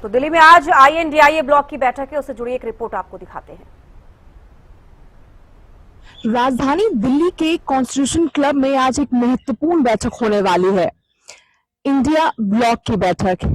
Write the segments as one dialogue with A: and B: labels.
A: तो दिल्ली में आज INDIA ब्लॉक की बैठक है, उससे जुड़ी एक रिपोर्ट आपको दिखाते हैं।
B: राजधानी दिल्ली के कॉन्स्टिट्यूशन क्लब में आज एक महत्वपूर्ण बैठक होने वाली है। इंडिया ब्लॉक की बैठक।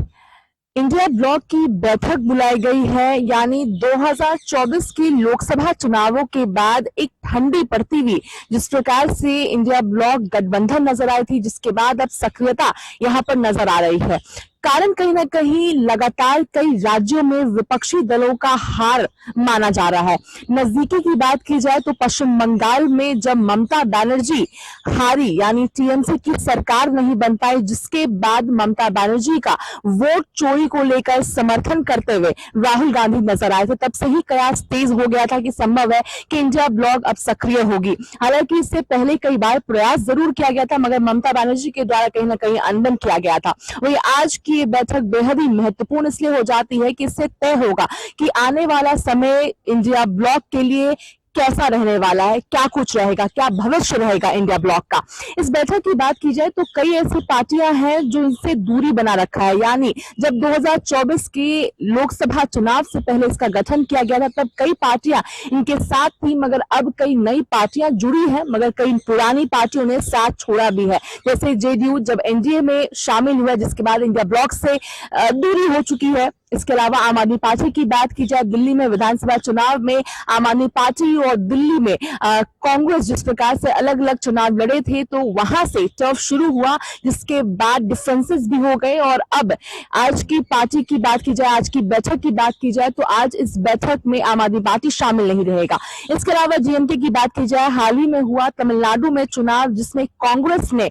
B: इंडिया ब्लॉक की बैठक बुलाई गई है, यानी 2024 के लोकसभा चुनावों के बाद एक ठंडी पड़ती हुई जिस प्रकार से इंडिया ब्लॉक गठबंधन नजर आई थी, जिसके बाद अब सक्रियता यहां पर नजर आ रही है। कारण कहीं ना कहीं लगातार कई राज्यों में विपक्षी दलों का हार माना जा रहा है। नजदीकी की बात की जाए तो पश्चिम बंगाल में जब ममता बनर्जी हारी, यानी टीएमसी की सरकार नहीं बन पाई, जिसके बाद ममता बनर्जी का वोट चोरी को लेकर समर्थन करते हुए राहुल गांधी नजर आए थे, तब से ही कयास तेज हो गया था कि संभव है कि इंडिया ब्लॉक अब सक्रिय होगी। हालांकि इससे पहले कई बार प्रयास जरूर किया गया था, मगर ममता बनर्जी के द्वारा कहीं ना कहीं अनबन किया गया था। वही आज की ये बैठक बेहद ही महत्वपूर्ण इसलिए हो जाती है कि इससे तय होगा कि आने वाला समय इंडिया ब्लॉक के लिए कैसा रहने वाला है, क्या कुछ रहेगा, क्या भविष्य रहेगा इंडिया ब्लॉक का। इस बैठक की बात की जाए तो कई ऐसी पार्टियां हैं जो इनसे दूरी बना रखा है, यानी जब 2024 के लोकसभा चुनाव से पहले इसका गठन किया गया था तब कई पार्टियां इनके साथ थी, मगर अब कई नई पार्टियां जुड़ी हैं, मगर कई पुरानी पार्टियों ने साथ छोड़ा भी है। जैसे जेडीयू जब एनडीए में शामिल हुआ, जिसके बाद इंडिया ब्लॉक से दूरी हो चुकी है। इसके अलावा आम आदमी पार्टी की बात की जाए, दिल्ली में विधानसभा चुनाव में आम आदमी पार्टी और दिल्ली में कांग्रेस जिस प्रकार से अलग अलग चुनाव लड़े थे, तो वहां से टफ शुरू हुआ, जिसके बाद डिफरेंसेस भी हो गए। और अब आज की पार्टी की बात की जाए, आज की बैठक की बात की जाए, तो आज इस बैठक में आम आदमी पार्टी शामिल नहीं रहेगा। इसके अलावा डीएमके की बात की जाए, हाल ही में हुआ तमिलनाडु में चुनाव, जिसमें कांग्रेस ने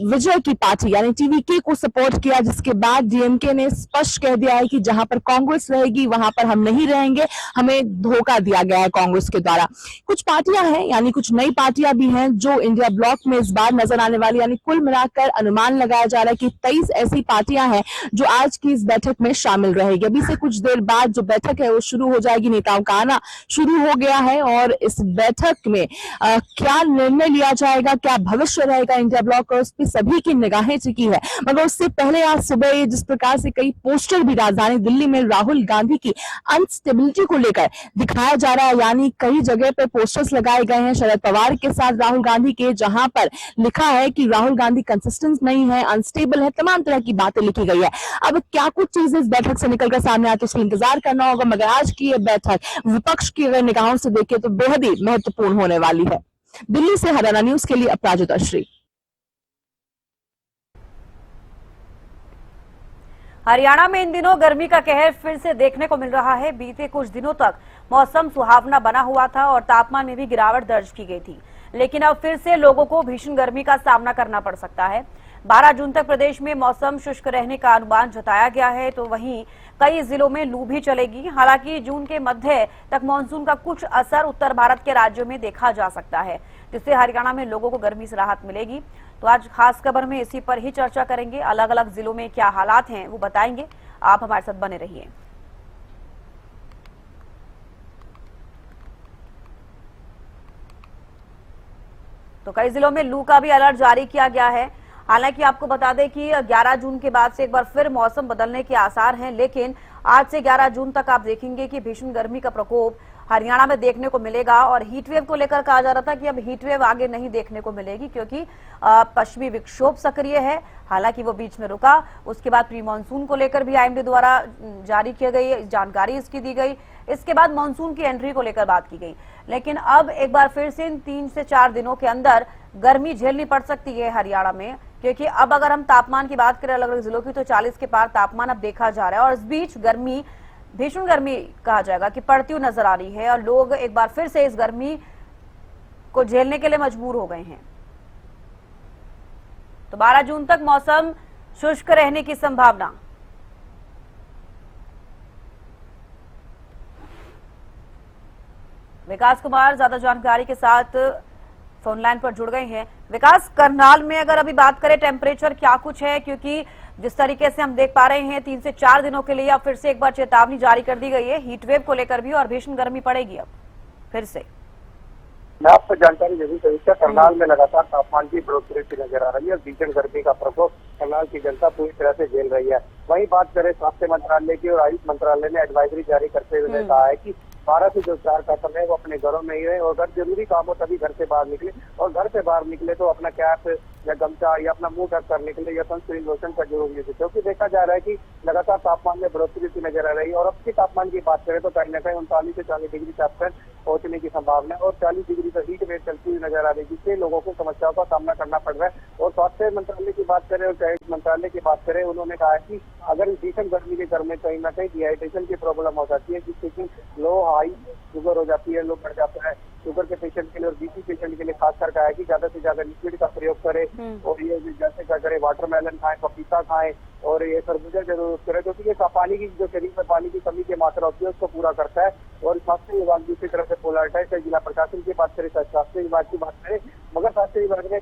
B: विजय की पार्टी यानी टीवीके को सपोर्ट किया, जिसके बाद डीएमके ने स्पष्ट कह दिया है कि जहां पर कांग्रेस रहेगी वहां पर हम नहीं रहेंगे, हमें धोखा दिया गया है कांग्रेस के द्वारा। कुछ पार्टियां हैं, यानी कुछ नई पार्टियां भी हैं जो इंडिया ब्लॉक में इस बार नजर आने वाली, यानी कुल मिलाकर अनुमान लगाया जा रहा है कि 23 ऐसी पार्टियां हैं जो आज की इस बैठक में शामिल रहेगी। अभी से कुछ देर बाद जो बैठक है वो शुरू हो जाएगी, नेताओं का आना शुरू हो गया है और इस बैठक में क्या निर्णय लिया जाएगा, क्या भविष्य रहेगा इंडिया ब्लॉक का, सभी की निगाहें टिकी है। मगर उससे पहले आज सुबह जिस प्रकार से कई पोस्टर भी राजधानी दिल्ली में राहुल गांधी की अनस्टेबिलिटी को लेकर दिखाया जा रहा है, यानी कई जगह पे पोस्टर्स लगाए गए हैं शरद पवार के साथ राहुल गांधी के, जहां पर लिखा है कि राहुल गांधी कंसिस्टेंट नहीं है, अनस्टेबल है, तमाम तरह की बातें लिखी गई है। अब क्या कुछ चीजें इस बैठक से निकलकर सामने आती है उसका इंतजार करना होगा, मगर आज की यह बैठक विपक्ष की अगर निगाहों से देखें तो बेहद ही महत्वपूर्ण होने वाली है। दिल्ली से हरियाणा न्यूज के लिए अपराजिता श्री।
A: हरियाणा में इन दिनों गर्मी का कहर फिर से देखने को मिल रहा है। बीते कुछ दिनों तक मौसम सुहावना बना हुआ था और तापमान में भी गिरावट दर्ज की गई थी, लेकिन अब फिर से लोगों को भीषण गर्मी का सामना करना पड़ सकता है। 12 जून तक प्रदेश में मौसम शुष्क रहने का अनुमान जताया गया है, तो वहीं कई जिलों में लू भी चलेगी। हालांकि जून के मध्य तक मानसून का कुछ असर उत्तर भारत के राज्यों में देखा जा सकता है, जिससे हरियाणा में लोगों को गर्मी से राहत मिलेगी। तो आज खास खबर में इसी पर ही चर्चा करेंगे। अलग अलग जिलों में क्या हालात हैं वो बताएंगे, आप हमारे साथ बने रहिए। तो कई जिलों में लू का भी अलर्ट जारी किया गया है। हालांकि आपको बता दें कि 11 जून के बाद से एक बार फिर मौसम बदलने के आसार हैं, लेकिन आज से 11 जून तक आप देखेंगे कि भीषण गर्मी का प्रकोप हरियाणा में देखने को मिलेगा। और हीटवेव को लेकर कहा जा रहा था कि अब हीटवेव आगे नहीं देखने को मिलेगी, क्योंकि पश्चिमी विक्षोभ सक्रिय है। हालांकि वो बीच में रुका, उसके बाद प्री मानसून को लेकर भी आईएमडी द्वारा जारी की गई जानकारी इसकी दी गई। इसके बाद मानसून की एंट्री को लेकर बात की गई, लेकिन अब एक बार फिर से इन 3 से 4 दिनों के अंदर गर्मी झेलनी पड़ सकती है हरियाणा में, क्योंकि अब अगर हम तापमान की बात करें अलग अलग जिलों की, तो 40 के पार तापमान अब देखा जा रहा है। और इस बीच गर्मी, भीषण गर्मी कहा जाएगा कि पड़ती हुई नजर आ रही है और लोग एक बार फिर से इस गर्मी को झेलने के लिए मजबूर हो गए हैं। तो 12 जून तक मौसम शुष्क रहने की संभावना। विकास कुमार ज्यादा जानकारी के साथ फोन लाइन पर जुड़ गए हैं। विकास, करनाल में अगर अभी बात करें टेम्परेचर क्या कुछ है, क्योंकि जिस तरीके से हम देख पा रहे हैं 3 से 4 दिनों के लिए अब फिर से एक बार चेतावनी जारी कर दी गई है हीटवेव को लेकर भी, और भीषण गर्मी पड़ेगी अब फिर से।
C: मैं आपको जानकारी दे दूं तो करनाल में लगातार तापमान की बढ़ोतरी सी नजर आ रही है और भीषण गर्मी का प्रकोप करनाल की जनता पूरी तरह से झेल रही है। वहीं बात करें स्वास्थ्य मंत्रालय की और आयुष मंत्रालय ने एडवाइजरी जारी करते हुए कहा है कि 12 से जो 4 का समय वो अपने घरों में ही रहे और अगर जरूरी काम हो तभी घर से बाहर निकले और घर से बाहर निकले तो अपना कैप या गमछा या अपना मुंह ढक कर निकले या सनस्क्रीन लोशन का जरूर यूज, क्योंकि देखा जा रहा है कि लगातार तापमान में बढ़ोतरी सी नजर आ रही है। और अब के तापमान की बात करें तो कहीं न कहीं 39 से 40 डिग्री तापमान पहुंचने की संभावना है और 40 डिग्री का हीट वेव चलती हुई नजर आ रही है, जिससे लोगों को समस्याओं का सामना करना पड़ रहा है। और स्वास्थ्य मंत्रालय की बात करें और आयुष मंत्रालय की बात करें, उन्होंने कहा है कि अगर भीषण गर्मी के घर में कहीं ना कहीं डिहाइड्रेशन की प्रॉब्लम हो जाती है, जिससे कि लो हाई शुगर हो जाती है, लो बढ़ जाता है शुगर के पेशेंट के लिए और बीपी पेशेंट के लिए खासकर कहा है कि ज्यादा से ज्यादा लिक्विड का प्रयोग करें और ये जैसे क्या करें वाटरमेलन खाएं, पपीता खाएं और ये खरबूजा जरूर करें, क्योंकि ये पानी की जो शरीर में पानी की कमी की मात्रा होती है उसको पूरा करता है। और स्वास्थ्य विभाग दूसरी तरफ से पोलराइज है, जिला प्रशासन की बात करें, स्वास्थ्य विभाग की बात करें, मगर स्वास्थ्य विभाग ने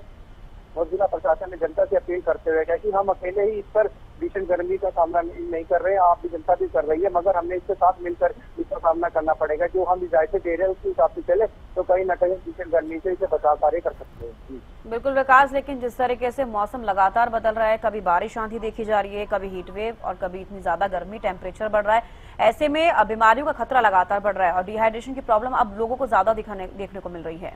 C: और जिला प्रशासन ने जनता से अपील करते हुए कहा कि हम अकेले ही इस पर भीषण गर्मी का सामना नहीं कर रहे, आप भी जनता भी कर रही है, मगर हमने इसके साथ मिलकर इसका सामना करना पड़ेगा। जो हम हिदायतें दे रहे हैं उसके हिसाब से चले तो कहीं ना कहीं भीषण गर्मी से इसे बचाव कार्य कर सकते हैं।
A: बिल्कुल विकास, लेकिन जिस तरीके से मौसम लगातार बदल रहा है, कभी बारिश आंधी देखी जा रही है, कभी हीट वेव और कभी इतनी ज्यादा गर्मी, टेम्परेचर बढ़ रहा है, ऐसे में बीमारियों का खतरा लगातार बढ़ रहा है और डिहाइड्रेशन की प्रॉब्लम अब लोगों को ज्यादा देखने को मिल रही है।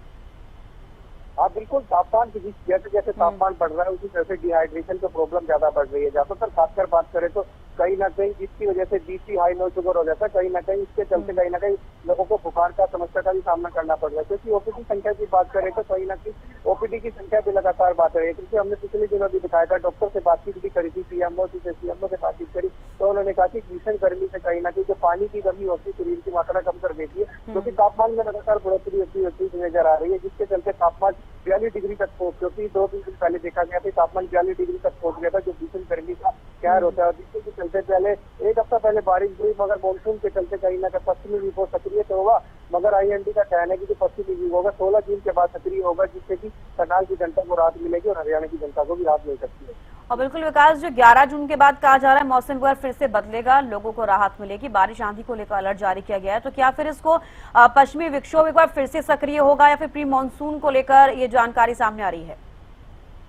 C: हाँ बिल्कुल, तापमान की जैसे जैसे तापमान बढ़ रहा है उसी तरह से डिहाइड्रेशन की प्रॉब्लम ज्यादा बढ़ रही है। ज्यादातर खासकर बात करें तो कहीं ना कहीं इसकी वजह से बीपी हाई लो शुगर हो जाता है, कहीं ना कहीं इसके चलते कहीं ना कहीं लोगों को बुखार का समस्या का भी सामना करना पड़ रहा है। क्योंकि ओपीडी संख्या की बात करें तो कहीं ना कहीं ओपीडी की संख्या भी लगातार बढ़ रही है, क्योंकि हमने पिछले दिनों भी दिखाया था, डॉक्टर से बातचीत भी करी थी, सीएमओ से बातचीत करी तो उन्होंने कहा कि भीषण गर्मी से कहीं ना कहीं जो पानी की कमी होती है शरीर की मात्रा कम कर देती है, क्योंकि तापमान में लगातार बढ़ोतरी होती नजर आ रही है, जिसके चलते तापमान 42 डिग्री तक पहुंच, क्योंकि 2-3 दिन पहले देखा गया था तापमान 42 डिग्री तक पहुंच गया था, जो भीषण गर्मी का कहर होता है। जिसके चलते पहले एक हफ्ता पहले बारिश हुई, मगर मानसून के चलते कहीं ना कहीं पश्चिमी विक्षोभ सक्रिय तो होगा, मगर आईएमडी का कहना है कि जो पश्चिमी विक्षोभ होगा 16 जून के बाद सक्रिय होगा, जिससे कि करनाल की जनता को राहत मिलेगी और हरियाणा की जनता को भी राहत मिल सकती है।
A: और बिल्कुल विकास, जो 11 जून के बाद कहा जा रहा है मौसम एक बार फिर से बदलेगा, लोगों को राहत मिलेगी, बारिश आंधी को लेकर अलर्ट जारी किया गया है, तो क्या फिर इसको पश्चिमी विक्षोभ एक बार फिर से सक्रिय होगा या फिर प्री मानसून को लेकर ये जानकारी सामने आ रही है?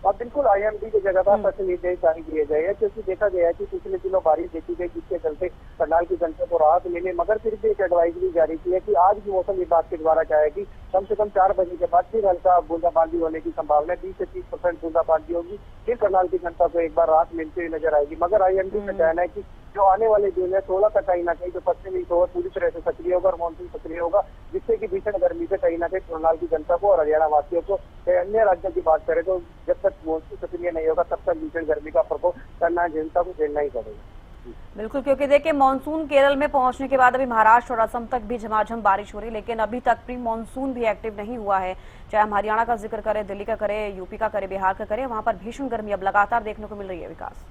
C: और बिल्कुल आईएमडी की जगह पर सच निर्देश जारी किए गए हैं, क्योंकि देखा गया है कि पिछले दिनों बारिश देखी गई, जिसके चलते करनाल की जनता को राहत मिले, मगर फिर भी एक एडवाइजरी जारी की है कि आज भी मौसम विभाग के द्वारा क्या है कि कम से कम 4 बजे के बाद फिर हल्का बूंदाबांदी होने की संभावना है, 20 से 30% बूंदाबांदी होगी, फिर करनाल की जनता को एक बार राहत मिलती हुई नजर आएगी। मगर आईएमडी का कहना है कि जो आने वाले दिन है 16 तक कहीं ना कहीं जो पश्चिमी विक्षोभ पूरी तरह से सक्रिय होगा और मानसून सक्रिय होगा, जिससे कि भीषण गर्मी से कहीं ना कहीं करनाल की जनता को और हरियाणा वासियों को, अन्य राज्यों की बात करें तो जब तक मानसून सक्रिय नहीं होगा तब तक भीषण गर्मी का प्रकोप करनाल जनता को झेलना ही पड़ेगा।
A: बिल्कुल, क्योंकि देखिए मानसून केरल में पहुंचने के बाद अभी महाराष्ट्र और असम तक भी झमाझम बारिश हो रही है, लेकिन अभी तक प्री मानसून भी एक्टिव नहीं हुआ है। चाहे हम हरियाणा का जिक्र करें, दिल्ली का करें, यूपी का करें, बिहार का करें, वहां पर भीषण गर्मी अब लगातार देखने को मिल रही है। विकास,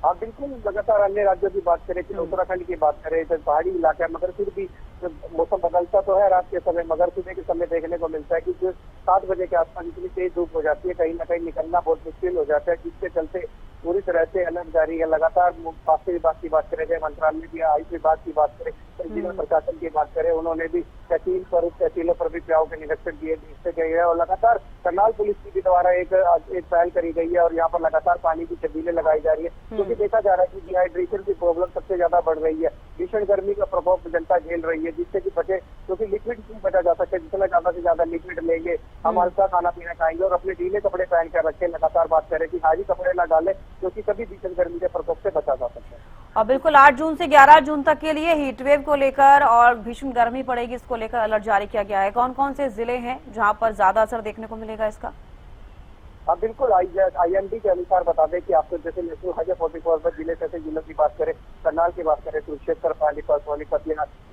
C: हाँ बिल्कुल, लगातार अन्य राज्यों की बात करें, उत्तराखंड की बात करें, तो पहाड़ी इलाका है, मगर फिर भी मौसम बदलता तो है रात के समय, मगर सुबह के समय देखने को मिलता है कि जो 7 बजे के आसपास इतनी तेज धूप हो जाती है, कहीं ना कहीं निकलना बहुत मुश्किल हो जाता है, जिसके चलते पूरी तरह से अलर्ट जारी है। लगातार स्वास्थ्य विभाग की बात करें, चाहे मंत्रालय की, आयुष विभाग की बात करें, जिला प्रशासन की बात करें, उन्होंने भी तहसीलों पर भी प्याव के निरीक्षण किए गए हैं और लगातार करनाल पुलिस की द्वारा एक पहल करी गई है और यहाँ पर लगातार पानी की छबीलें लगाई जा रही है, क्योंकि देखा जा रहा है कि डिहाइड्रेशन की प्रॉब्लम सबसे ज्यादा बढ़ रही है, भीषण गर्मी का प्रभाव जनता झेल रही है, जिससे कि बचे, क्योंकि लिक्विड नहीं बचा जा सकता, जितना ज्यादा से ज्यादा लिक्विड लेंगे, हम हल्का खाना पीना खाएंगे और अपने ढीले कपड़े पहन कर रखें। लगातार बात करें कि भारी कपड़े न डालें, क्योंकि कभी भीषण गर्मी के प्रकोप से बचा जा सकता है।
A: और बिल्कुल 8 जून से 11 जून तक के लिए हीटवेव को लेकर और भीषण गर्मी पड़ेगी, इसको लेकर अलर्ट जारी किया गया है। कौन कौन से जिले हैं जहां पर ज्यादा असर देखने को मिलेगा इसका?
C: हाँ बिल्कुल, आईएमडी के अनुसार बता दें कि आपको जैसे नेशनल हाईवे 44 पर जिले से जिलों की बात करें, करनाल की बात करें, कुरुक्षेत्र, पानीपत, सोनीपत,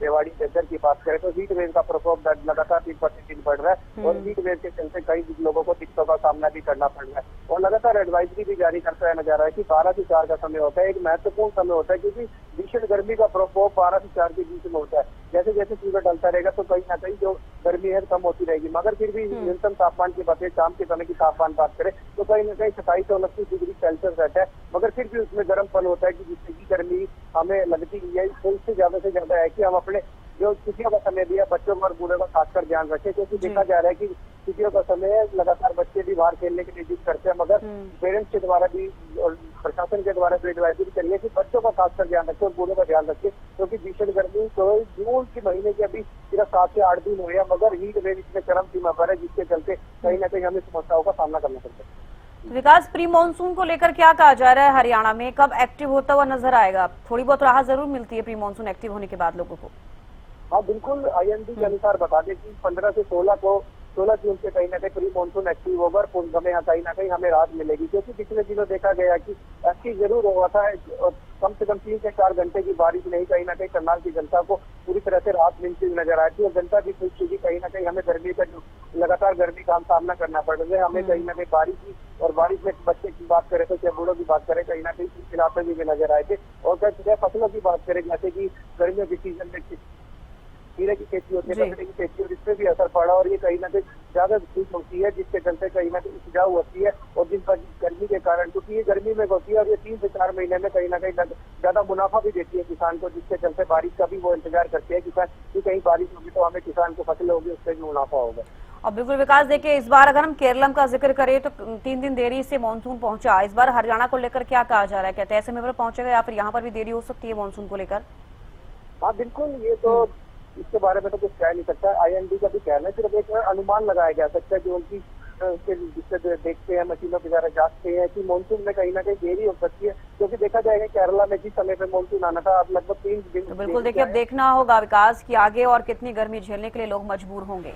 C: रेवाड़ी, झज्जर की बात करें तो हीट वेव का प्रकोप लगातार 3% बढ़ रहा है और हीट वेव के चलते कई लोगों को दिक्कतों का सामना भी करना पड़ रहा है और लगातार एडवाइजरी भी जारी करता है नजर आ रहा है कि 12 से 4 का समय होता है, एक महत्वपूर्ण समय होता है, क्योंकि भीषण गर्मी का प्रकोप 12 से 4 के बीच में होता है। जैसे जैसे सूर्य ढलता रहेगा तो कहीं ना कहीं जो गर्मी है कम होती रहेगी, मगर फिर भी न्यूनतम तापमान की बात, शाम के समय की तापमान बात करें तो कहीं ना कहीं 27 से 29 डिग्री सेल्सियस रहता है, मगर फिर भी उसमें गर्मपन होता है कि जिससे की गर्मी हमें लगती है। इससे ज्यादा से ज्यादा है कि हम अपने जो छुट्टियों का समय भी है बच्चों और बूढ़ों का खासकर ध्यान रखें, क्योंकि देखा जा रहा है कि छुट्टियों का समय है, लगातार बच्चे भी बाहर खेलने के लिए जिद करते हैं, मगर पेरेंट्स के द्वारा भी और प्रशासन के द्वारा भी एडवाइजरी करिए कि बच्चों का खासकर ध्यान रखें और बूढ़ों का ध्यान रखें, क्योंकि भीषण गर्मी तो जून के महीने के अभी सिर्फ 7 से 8 दिन हुए हैं, मगर हीट वेव इसमें चरम सीमा पर है, जिसके चलते कहीं ना कहीं हमें समस्याओं का सामना करना पड़ता है।
A: विकास, प्री मानसून को लेकर क्या कहा जा रहा है हरियाणा में, कब एक्टिव होता हुआ नजर आएगा? थोड़ी बहुत राहत जरूर मिलती है प्री मानसून एक्टिव होने के बाद लोगों को।
C: हाँ बिल्कुल, IMD के अनुसार बता दें कि 15 से 16 जून से कहीं ना कहीं प्री मानसून एक्टिव होगा और हमें कहीं ना कहीं हमें राहत मिलेगी, क्योंकि पिछले दिनों देखा गया कि एक्टिव जरूर हुआ था और कम से कम 3 से 4 घंटे की बारिश नहीं कहीं ना कहीं करनाल की जनता को पूरी तरह से राहत मिलती हुई नजर आई थी और जनता भी खुश थी। कहीं ना कहीं हमें गर्मी का जो लगातार गर्मी का सामना करना पड़ रहा है, हमें कहीं ना कहीं बारिश की और बारिश में बच्चे की बात करें तो चाहे बूढ़ों की बात करें, कहीं ना कहीं खिलाते भी नजर आए थे। और चाहे फसलों की बात करें, जैसे कि गर्मियों के सीजन में खीरे की खेती होती है, ककड़ी की खेती, और इसमें भी असर पड़ा और ये कहीं ना कहीं ज्यादा धूप होती है, जिसके चलते कहीं ना कहीं उपजाऊ होती है और जिन पर गर्मी के कारण, क्योंकि ये गर्मी में होती है और ये 3 से 4 महीने में कहीं ना कहीं ज्यादा मुनाफा भी देती है किसान को, जिसके चलते बारिश का भी वो इंतजार करते हैं किसान कि कहीं बारिश होगी तो हमें किसान को फसल होगी, उससे भी मुनाफा होगा।
A: और बिल्कुल विकास, देखिए इस बार अगर हम केरलम का जिक्र करें तो 3 दिन देरी से मानसून पहुंचा। इस बार हरियाणा को लेकर क्या कहा जा रहा है, क्या तय समय पर पहुंचेगा या फिर यहाँ पर भी देरी हो सकती है मानसून को लेकर?
C: हाँ बिल्कुल, ये तो इसके बारे में तो कुछ कह नहीं सकता। IMD का भी कहना है, सिर्फ एक अनुमान लगाया जा सकता है जो उनकी जिससे देखते हैं मशीनों के द्वारा जांचते हैं कि मानसून में कहीं ना कहीं देरी हो सकती है, क्योंकि देखा जाएगा केरला में जिस समय पे मानसून आना था अब लगभग 3 दिन।
A: तो बिल्कुल देखिए, अब देखना होगा विकास कि आगे और कितनी गर्मी झेलने के लिए लोग मजबूर होंगे।